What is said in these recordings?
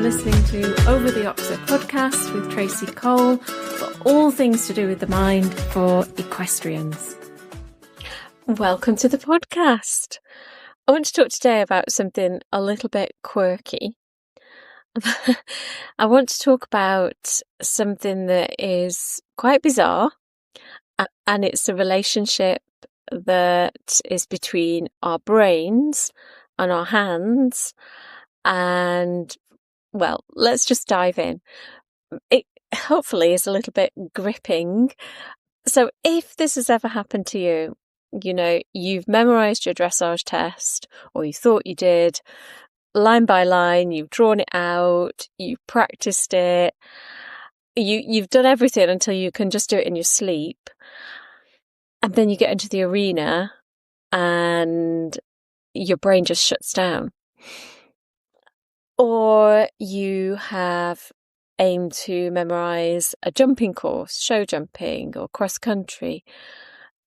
listening to Over the Oxer podcast with Tracy Cole for all things to do with the mind for equestrians. Welcome to the podcast. I want to talk today about something a little bit quirky. I want to talk about something that is quite bizarre, and it's the relationship that is between our brains and our hands. And, well, let's just dive in. It hopefully is a little bit gripping. So if this has ever happened to you, you know, you've memorised your dressage test, or you thought you did, line by line, you've drawn it out, you've practiced it, you've done everything until you can just do it in your sleep. And then you get into the arena and your brain just shuts down. Or you have aimed to memorise a jumping course, show jumping or cross country.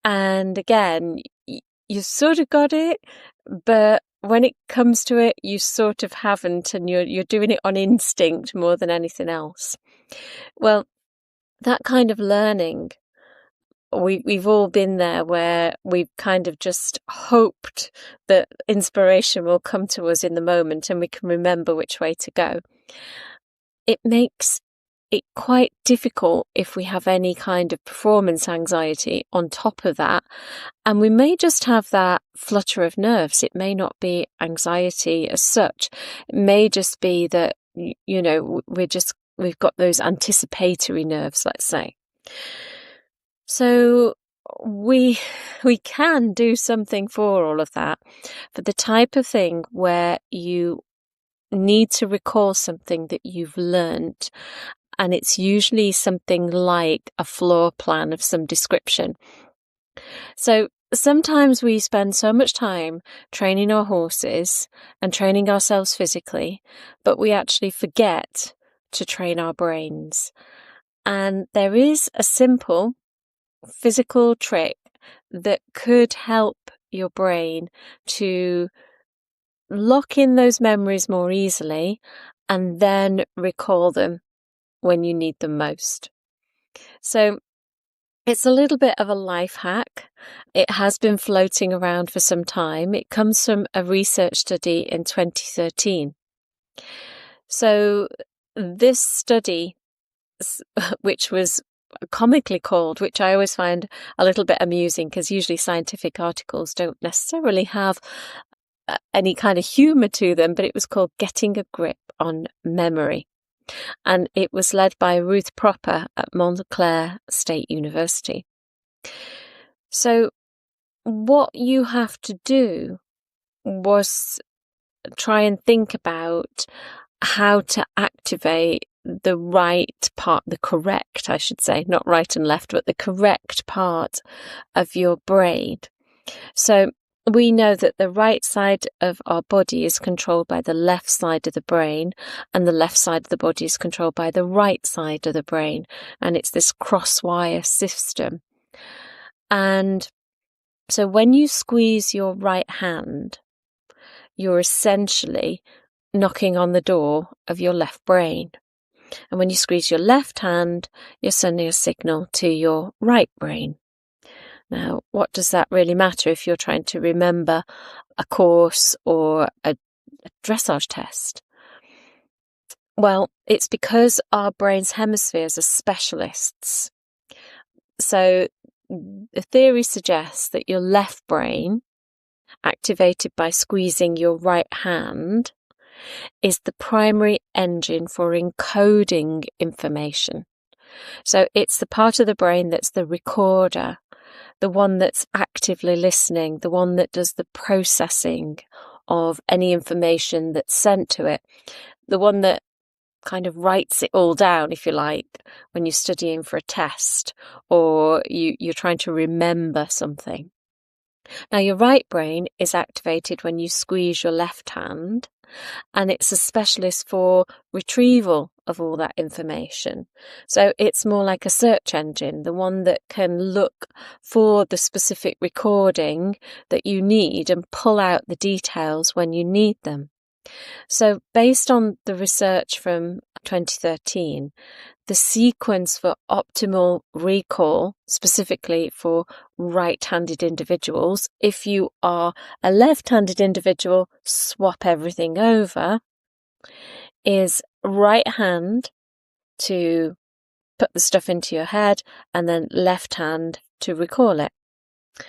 And again, you sort of got it, but when it comes to it, you sort of haven't, and you're doing it on instinct more than anything else. Well, that kind of learning, we've all been there, where we've kind of just hoped that inspiration will come to us in the moment and we can remember which way to go. It makes it quite difficult if we have any kind of performance anxiety on top of that. And we may just have that flutter of nerves. It may not be anxiety as such. It may just be that, you know, we've got those anticipatory nerves, let's say. So we can do something for all of that, for the type of thing where you need to recall something that you've learnt, and it's usually something like a floor plan of some description. So sometimes we spend so much time training our horses and training ourselves physically, but we actually forget to train our brains. And there is a simple physical trick that could help your brain to lock in those memories more easily and then recall them when you need them most. So it's a little bit of a life hack. It has been floating around for some time. It comes from a research study in 2013. So this study, which was comically called, which I always find a little bit amusing because usually scientific articles don't necessarily have any kind of humour to them, but it was called Getting a Grip on Memory. And it was led by Ruth Propper at Montclair State University. So what you have to do was try and think about how to activate the right part, the correct, I should say, not right and left, but the correct part of your brain. So we know that the right side of our body is controlled by the left side of the brain, and the left side of the body is controlled by the right side of the brain. And it's this cross-wire system. And so when you squeeze your right hand, you're essentially knocking on the door of your left brain. And when you squeeze your left hand, you're sending a signal to your right brain. Now, what does that really matter if you're trying to remember a course or a dressage test? Well, it's because our brain's hemispheres are specialists. So the theory suggests that your left brain, activated by squeezing your right hand, is the primary engine for encoding information. So it's the part of the brain that's the recorder, the one that's actively listening, the one that does the processing of any information that's sent to it, the one that kind of writes it all down, if you like, when you're studying for a test or you're trying to remember something. Now, your right brain is activated when you squeeze your left hand, and it's a specialist for retrieval of all that information. So it's more like a search engine, the one that can look for the specific recording that you need and pull out the details when you need them. So based on the research from 2013, the sequence for optimal recall, specifically for right-handed individuals, if you are a left-handed individual, swap everything over, is right hand to put the stuff into your head and then left hand to recall it.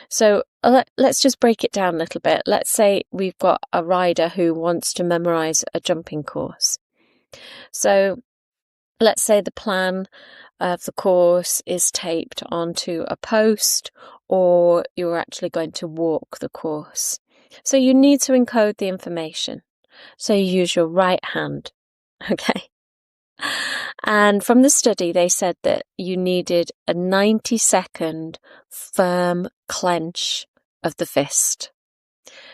So let's just break it down a little bit. Let's say we've got a rider who wants to memorise a jumping course. So let's say the plan of the course is taped onto a post, or you're actually going to walk the course. So you need to encode the information. So you use your right hand. Okay. And from the study, they said that you needed a 90-second firm clench of the fist.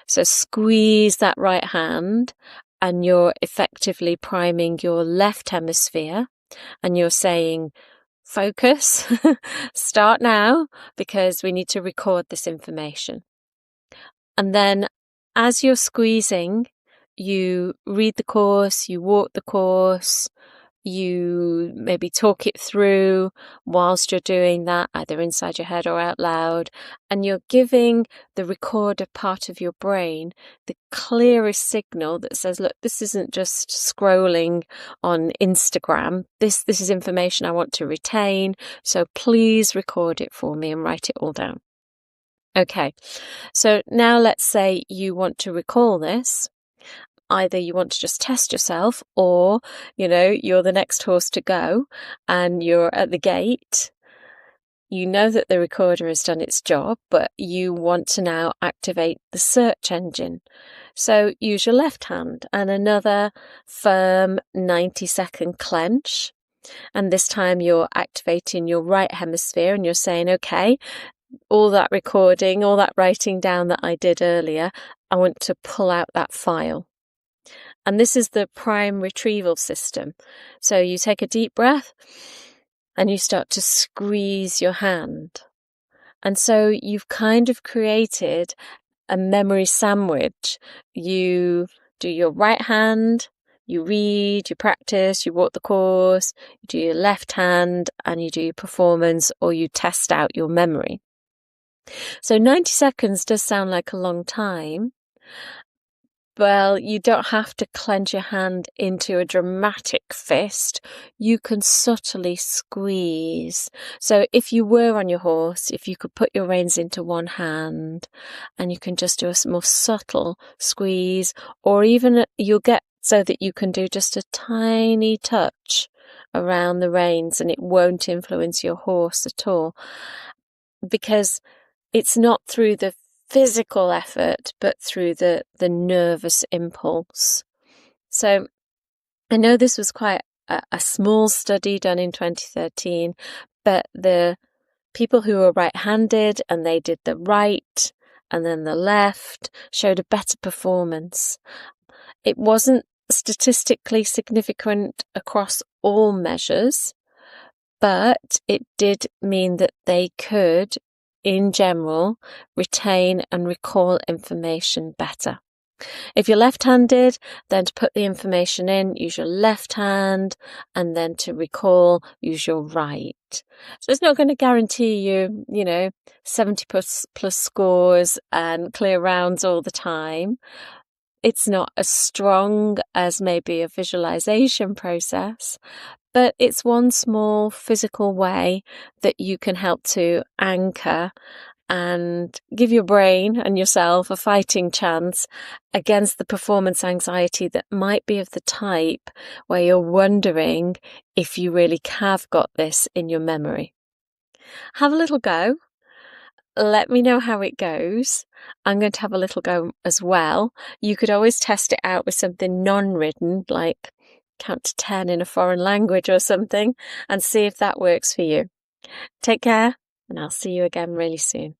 So squeeze that right hand, and you're effectively priming your left hemisphere, and you're saying, focus, start now, because we need to record this information. And then as you're squeezing, you read the course, you walk the course, you maybe talk it through whilst you're doing that, either inside your head or out loud, and you're giving the recorder part of your brain the clearest signal that says, look, this isn't just scrolling on Instagram. This is information I want to retain, so please record it for me and write it all down. Okay, so now let's say you want to recall this. Either you want to just test yourself, or, you're the next horse to go and you're at the gate. You know that the recorder has done its job, but you want to now activate the search engine. So use your left hand and another firm 90-second clench. And this time you're activating your right hemisphere and you're saying, okay, all that recording, all that writing down that I did earlier, I want to pull out that file. And this is the prime retrieval system. So you take a deep breath and you start to squeeze your hand. And so you've kind of created a memory sandwich. You do your right hand, you read, you practice, you walk the course, you do your left hand, and you do your performance, or you test out your memory. So 90 seconds does sound like a long time. Well, you don't have to clench your hand into a dramatic fist. You can subtly squeeze. So if you were on your horse, if you could put your reins into one hand and you can just do a more subtle squeeze, or even you'll get so that you can do just a tiny touch around the reins and it won't influence your horse at all, because it's not through the physical effort, but through the nervous impulse. So I know this was quite a small study done in 2013, but the people who were right-handed and they did the right and then the left showed a better performance. It wasn't statistically significant across all measures, but it did mean that they could, in general, retain and recall information better. If you're left-handed, then to put the information in, use your left hand, and then to recall, use your right. So it's not going to guarantee you, 70 plus scores and clear rounds all the time. It's not as strong as maybe a visualization process, but it's one small physical way that you can help to anchor and give your brain and yourself a fighting chance against the performance anxiety that might be of the type where you're wondering if you really have got this in your memory. Have a little go. Let me know how it goes. I'm going to have a little go as well. You could always test it out with something non-written, like count to 10 in a foreign language or something, and see if that works for you. Take care, and I'll see you again really soon.